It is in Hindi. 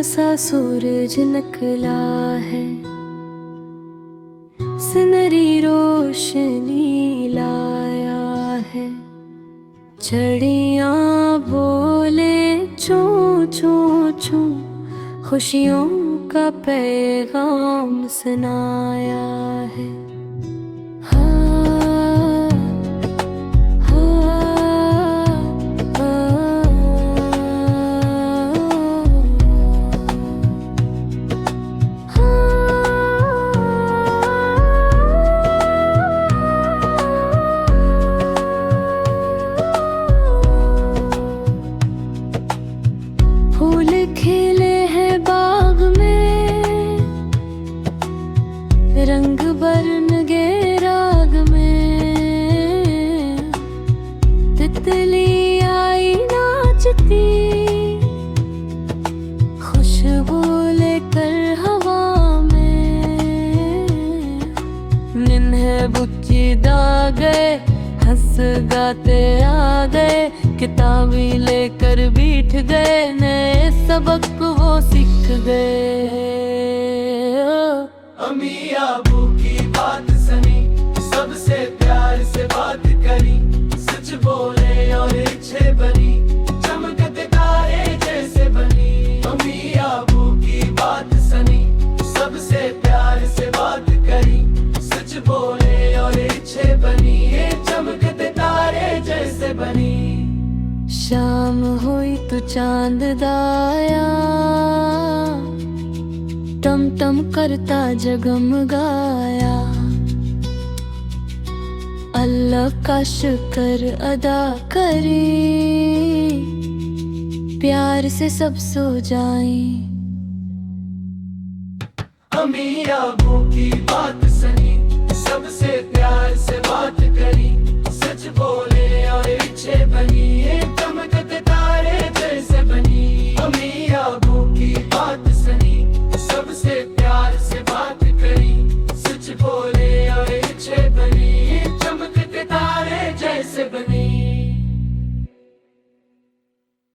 सा सूरज निकला है, सुनहरी रोशनी लाया है। चिड़ियाँ बोले चूं चूं चूं, खुशियों का पैगाम सुनाया है। फूल खिले हैं बाग में, रंग बरन गे राग में। तितली आई नाचती, खुशबू लेकर हवा में। निन्हे बुच्ची दा गए, हंस गाते आ गए। किताबी लेकर बैठ गए, नए सबक वो सीख गए। अम्मी अबू की बात सुनी, सबसे प्यार से बात करी। सच बोले और इच्छे बनी, चमकते तारे जैसे बनी। अम्मी अबू की बात सुनी, सबसे प्यार से बात करी। सच बोले और इच्छे बनी, ये चमकते तारे जैसे बनी। शाम हुई तो चांद दाया, टम टम करता जगमगाया। अल्लाह का शुक्र अदा करी, प्यार से सब सो जाएं। अम्मी अबू की बात